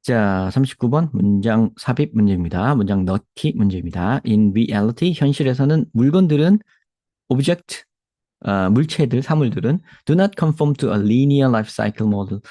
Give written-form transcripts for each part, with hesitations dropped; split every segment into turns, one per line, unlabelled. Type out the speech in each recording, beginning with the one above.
자, 39번 문장 삽입 문제입니다. 문장 넣기 문제입니다. In reality, 현실에서는 물건들은 object, 물체들, 사물들은 do not conform to a linear life cycle model.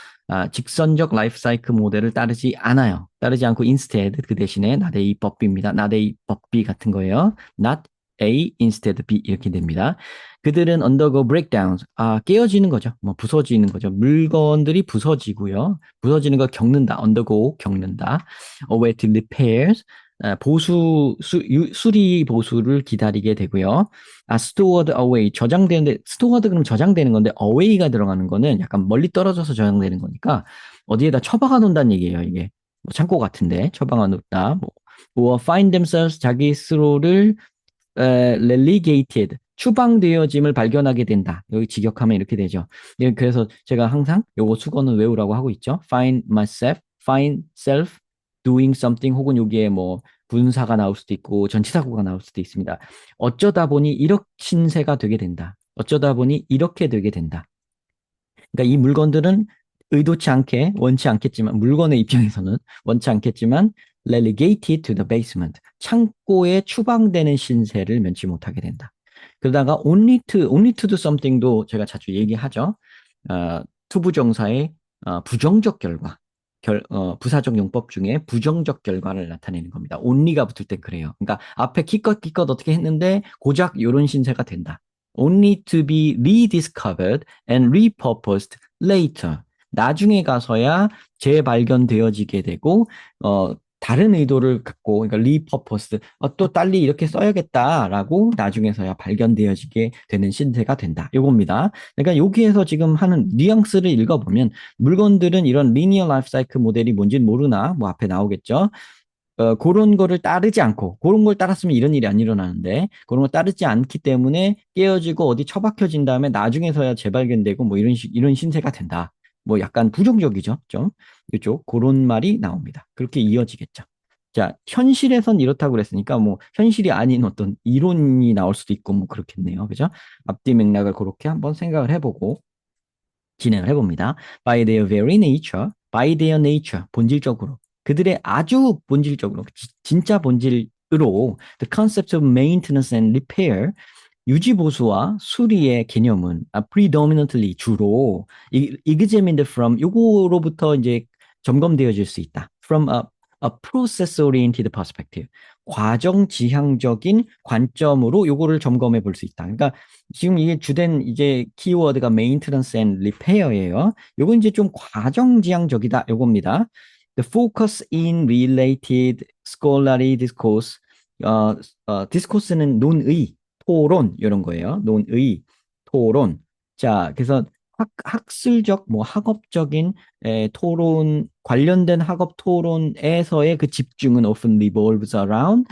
직선적 라이프 사이클 모델을 따르지 않아요. 따르지 않고 instead 그 대신에 not A but B입니다. not A but B 같은 거예요. not A instead B 이렇게 됩니다. 그들은 undergo breakdowns. 깨어지는 거죠. 뭐 부서지는 거죠. 물건들이 부서지고요. 부서지는 걸 겪는다. undergo 겪는다. await repairs. 수리 보수를 기다리게 되고요. stored away, 저장되는데, stored 그럼 저장되는 건데, away가 들어가는 거는 약간 멀리 떨어져서 저장되는 거니까, 어디에다 처박아 놓는다는 얘기예요, 이게. 뭐 창고 같은데, 처박아 놓다. or find themselves, 자기 스스로를, relegated, 추방되어짐을 발견하게 된다. 여기 직역하면 이렇게 되죠. 예, 그래서 제가 항상 요거 수거는 외우라고 하고 있죠. find myself, find self, doing something, 혹은 여기에 뭐, 분사가 나올 수도 있고 전치사구가 나올 수도 있습니다. 어쩌다 보니 이렇게 신세가 되게 된다. 어쩌다 보니 이렇게 되게 된다. 그러니까 이 물건들은 의도치 않게, 원치 않겠지만, 물건의 입장에서는 원치 않겠지만, relegated to the basement. 창고에 추방되는 신세를 면치 못하게 된다. 그러다가 only to do something도 제가 자주 얘기하죠. 투부정사의 부정적 결과. 부사적 용법 중에 부정적 결과를 나타내는 겁니다. only가 붙을 땐 그래요. 그러니까 앞에 기껏 어떻게 했는데 고작 이런 신세가 된다. only to be rediscovered and repurposed later. 나중에 가서야 재발견되어지게 되고, 다른 의도를 갖고, 그러니까 repurposed, 또 빨리 이렇게 써야겠다라고 나중에서야 발견되어지게 되는 신세가 된다. 요겁니다. 그러니까 여기에서 지금 하는 뉘앙스를 읽어보면, 물건들은 이런 리니어 라이프 사이클 모델이 뭔지는 모르나, 뭐 앞에 나오겠죠. 그런 거를 따르지 않고, 그런 걸 따랐으면 이런 일이 안 일어나는데, 그런 걸 따르지 않기 때문에 깨어지고 어디 처박혀진 다음에 나중에서야 재발견되고 뭐 이런 신세가 된다. 뭐 약간 부정적이죠. 좀. 이쪽, 그런 말이 나옵니다. 그렇게 이어지겠죠. 자, 현실에선 이렇다고 그랬으니까 뭐 현실이 아닌 어떤 이론이 나올 수도 있고 뭐 그렇겠네요. 그죠? 앞뒤 맥락을 그렇게 한번 생각을 해보고 진행을 해봅니다. By their very nature, by their nature, 본질적으로. 그들의 아주 본질적으로, 진짜 본질으로 the concept of maintenance and repair, 유지보수와 수리의 개념은 predominantly, 주로 examined from, 요거로부터 이제 점검되어질 수 있다. From a process-oriented perspective. 과정 지향적인 관점으로 요거를 점검해 볼 수 있다. 그러니까 지금 이게 주된 이제 키워드가 maintenance and repair예요. 요건 이제 좀 과정 지향적이다. 요겁니다. The focus in related scholarly discourse. discourse는 논의, 토론 이런 거예요. 논의, 토론. 자, 그래서 학술적, 뭐 학업적인 토론, 관련된 학업 토론에서의 그 집중은 often revolves around,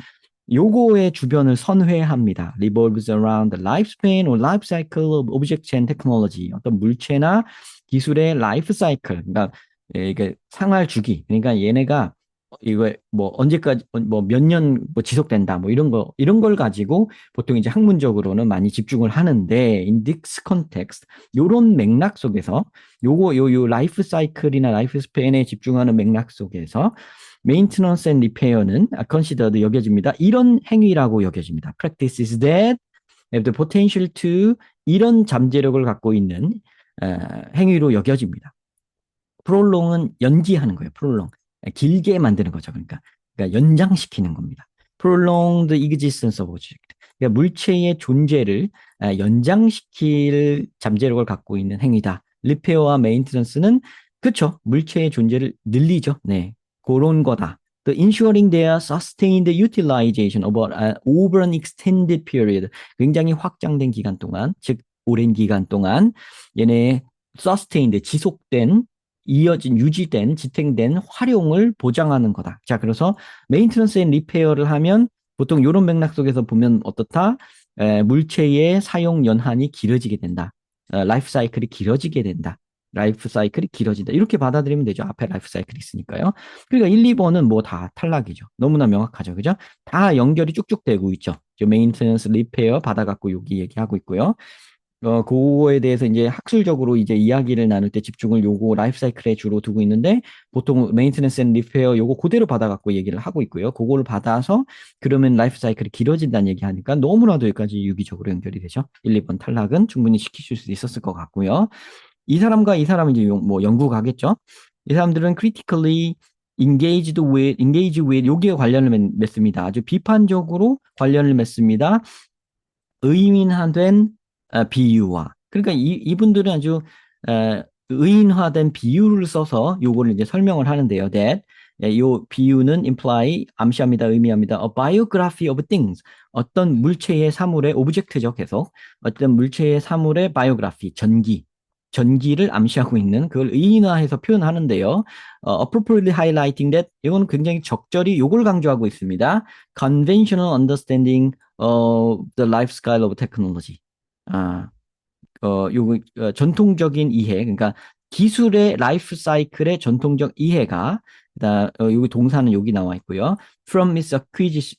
요거의 주변을 선회합니다. revolves around the lifespan or life cycle of objects and technology. 어떤 물체나 기술의 라이프 사이클, 그러니까 이게 생활 주기. 그러니까 얘네가 이거 뭐 언제까지 뭐 몇 년 뭐 지속된다 뭐 이런 걸 가지고 보통 이제 학문적으로는 많이 집중을 하는데 in this context 요런 맥락 속에서 요 라이프 사이클이나 라이프 스팬에 집중하는 맥락 속에서 maintenance and repair는 considered 여겨집니다. 이런 행위라고 여겨집니다. practices that have the potential to, 이런 잠재력을 갖고 있는 행위로 여겨집니다. prolong은 연기하는 거예요. prolong. 길게 만드는 거죠. 그러니까 연장시키는 겁니다. prolonged existence of object. 그러니까 물체의 존재를 연장시킬 잠재력을 갖고 있는 행위다. 리페어와 메인테넌스는 그렇죠. 물체의 존재를 늘리죠. 네, 그런 거다. The ensuring their sustained utilization over an extended period. 굉장히 확장된 기간 동안, 즉 오랜 기간 동안 얘네 sustained, 지속된, 이어진, 유지된, 지탱된 활용을 보장하는 거다. 자, 그래서 메인테넌스 앤 리페어를 하면 보통 이런 맥락 속에서 보면 어떻다? 물체의 사용 연한이 길어지게 된다. 라이프 사이클이 길어지게 된다. 라이프 사이클이 길어진다. 이렇게 받아들이면 되죠. 앞에 라이프 사이클이 있으니까요. 그러니까 1, 2번은 뭐 다 탈락이죠. 너무나 명확하죠. 그죠? 다 연결이 쭉쭉 되고 있죠. 메인테넌스, 리페어 받아갖고 여기 얘기하고 있고요. 그거에 대해서 이제 학술적으로 이제 이야기를 나눌 때 집중을 요거 라이프 사이클에 주로 두고 있는데 보통 메인테넌스 앤 리페어 요거 그대로 받아갖고 얘기를 하고 있고요. 그거를 받아서 그러면 라이프 사이클이 길어진다는 얘기 하니까 너무나도 여기까지 유기적으로 연결이 되죠. 1, 2번 탈락은 충분히 시키실 수 있었을 것 같고요. 이 사람과 이 사람은 이제 뭐 연구 가겠죠. 이 사람들은 critically engage with 여기에 관련을 맺습니다. 아주 비판적으로 관련을 맺습니다. 의인화된 비유와 그러니까 이분들은 아주 의인화된 비유를 써서 요거를 이제 설명을 하는데요. that 요 비유는 imply 암시합니다. 의미합니다. A biography of things 어떤 물체의 사물의 오브젝트죠. 계속 어떤 물체의 사물의 biography 전기를 암시하고 있는 그걸 의인화해서 표현하는데요. appropriately highlighting that 이건 굉장히 적절히 요걸 강조하고 있습니다. conventional understanding the life scale of technology. 아, 요거 전통적인 이해, 그러니까 기술의 라이프 사이클의 전통적 이해가 여기 동사는 여기 나와 있고요. From its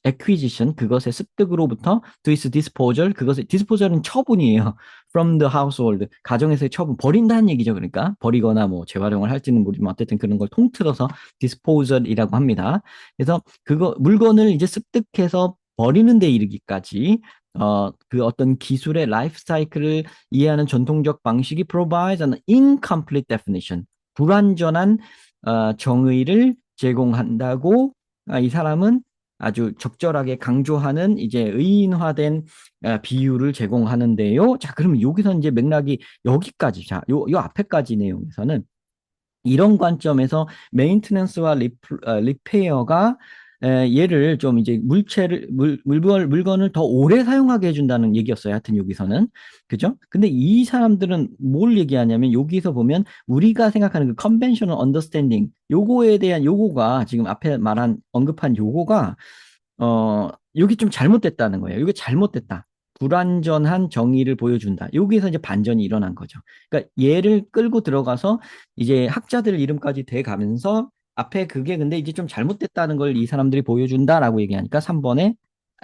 acquisition 그것의 습득으로부터 to its disposal 그것의 disposal은 처분이에요. From the household 가정에서의 처분 버린다는 얘기죠. 그러니까 버리거나 뭐 재활용을 할지는 모르지만 어쨌든 그런 걸 통틀어서 disposal이라고 합니다. 그래서 그거 물건을 이제 습득해서 버리는 데 이르기까지 그 어떤 기술의 라이프 사이클을 이해하는 전통적 방식이 provides an incomplete definition. 불완전한 정의를 제공한다고 이 사람은 아주 적절하게 강조하는 이제 의인화된 비유를 제공하는데요. 자, 그러면 여기서 이제 맥락이 여기까지, 자, 요 앞에까지 내용에서는 이런 관점에서 메인테넌스와 리페어가 얘를 좀 이제 물건을 더 오래 사용하게 해준다는 얘기였어요. 하여튼 여기서는. 그죠? 근데 이 사람들은 뭘 얘기하냐면 여기서 보면 우리가 생각하는 그 컨벤셔널 언더스탠딩 요거에 대한 요거가 지금 앞에 언급한 요거가 여기 좀 잘못됐다는 거예요. 이게 잘못됐다. 불완전한 정의를 보여준다. 여기서 이제 반전이 일어난 거죠. 그러니까 얘를 끌고 들어가서 이제 학자들 이름까지 돼 가면서 앞에 그게 근데 이제 좀 잘못됐다는 걸 이 사람들이 보여준다라고 얘기하니까 3번에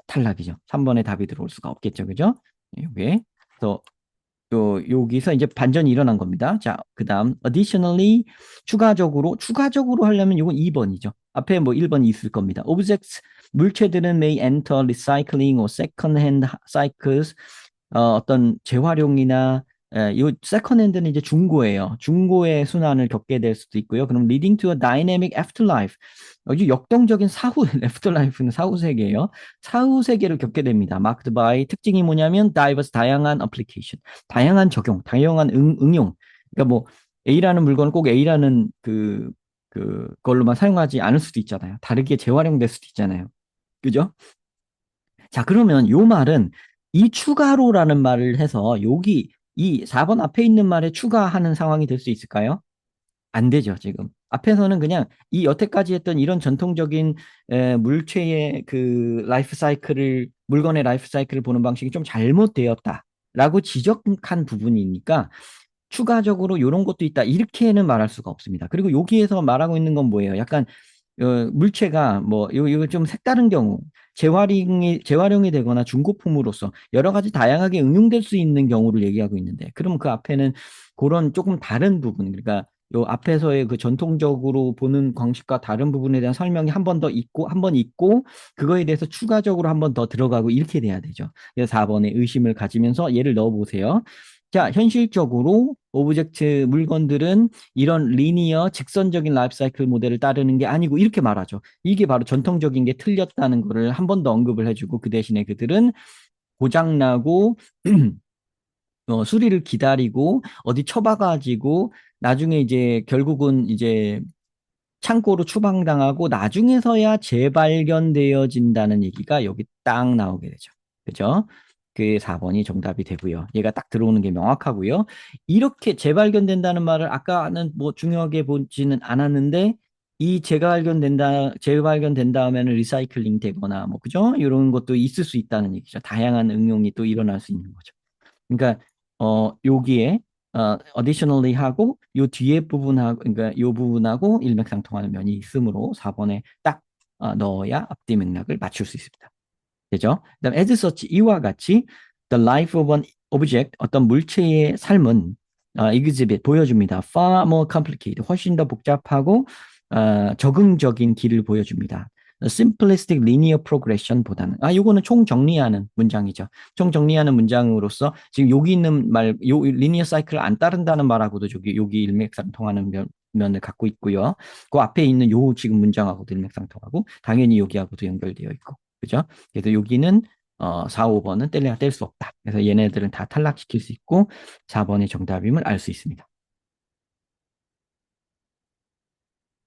탈락이죠. 3번에 답이 들어올 수가 없겠죠. 그죠? 요게. 그래서 여기서 이제 반전이 일어난 겁니다. 자, 그다음 additionally 추가적으로 하려면 이건 2번이죠. 앞에 뭐 1번이 있을 겁니다. Objects 물체들은 may enter recycling or second-hand cycles 어떤 재활용이나 이 세컨핸드는 이제 중고의 순환을 겪게 될 수도 있고요. 그럼 leading to a dynamic afterlife. 아주 역동적인 afterlife는 사후 세계예요. 사후 세계를 겪게 됩니다. marked by 특징이 뭐냐면 diverse 다양한 application, 다양한 적용, 다양한 응용. 그러니까 뭐 A라는 물건을 꼭 A라는 그걸로만 사용하지 않을 수도 있잖아요. 다르게 재활용될 수도 있잖아요. 그죠? 자, 그러면 요 말은 이 추가로라는 말을 해서 여기 이 4번 앞에 있는 말에 추가하는 상황이 될 수 있을까요? 안 되죠, 지금. 앞에서는 그냥 이 여태까지 했던 이런 전통적인 물체의 물건의 라이프 사이클을 보는 방식이 좀 잘못되었다라고 지적한 부분이니까 추가적으로 이런 것도 있다. 이렇게는 말할 수가 없습니다. 그리고 여기에서 말하고 있는 건 뭐예요? 약간 물체가 뭐 이거 좀 색다른 경우 재활용이 되거나 중고품으로서 여러 가지 다양하게 응용될 수 있는 경우를 얘기하고 있는데 그럼 그 앞에는 그런 조금 다른 부분 그러니까 요 앞에서의 그 전통적으로 보는 방식과 다른 부분에 대한 설명이 한 번 있고 그거에 대해서 추가적으로 한 번 더 들어가고 이렇게 돼야 되죠. 그래서 4번에 의심을 가지면서 얘를 넣어 보세요. 자, 현실적으로 오브젝트 물건들은 이런 리니어 직선적인 라이프 사이클 모델을 따르는 게 아니고 이렇게 말하죠. 이게 바로 전통적인 게 틀렸다는 거를 한 번 더 언급을 해주고 그 대신에 그들은 고장나고 수리를 기다리고 어디 처박아지고 나중에 이제 결국은 이제 창고로 추방당하고 나중에서야 재발견되어진다는 얘기가 여기 딱 나오게 되죠. 그죠? 그 4번이 정답이 되고요. 얘가 딱 들어오는 게 명확하고요. 이렇게 재발견된다는 말을 아까는 뭐 중요하게 보지는 않았는데 이 재발견된 다음에는 리사이클링 되거나 뭐 그죠? 이런 것도 있을 수 있다는 얘기죠. 다양한 응용이 또 일어날 수 있는 거죠. 그러니까 여기에 additionally 하고 요 뒤에 부분하고 그러니까 요 부분하고 일맥상통하는 면이 있으므로 4번에 딱 넣어야 앞뒤 맥락을 맞출 수 있습니다. 되죠? 그다음 as such 이와 같이 The life of an object, 어떤 물체의 삶은 exhibit, 보여줍니다. Far more complicated, 훨씬 더 복잡하고 적응적인 길을 보여줍니다. simplistic linear progression보다는 요거는 총정리하는 문장이죠. 총정리하는 문장으로서 지금 여기 있는 말, 요 리니어 사이클을 안 따른다는 말하고도 저기 여기 일맥상통하는 면을 갖고 있고요. 그 앞에 있는 요 지금 문장하고도 일맥상통하고 당연히 여기하고도 연결되어 있고, 그죠? 그래서 여기는 4, 5번은 뗄래야 뗄 수 없다. 그래서 얘네들은 다 탈락시킬 수 있고 4번의 정답임을 알 수 있습니다.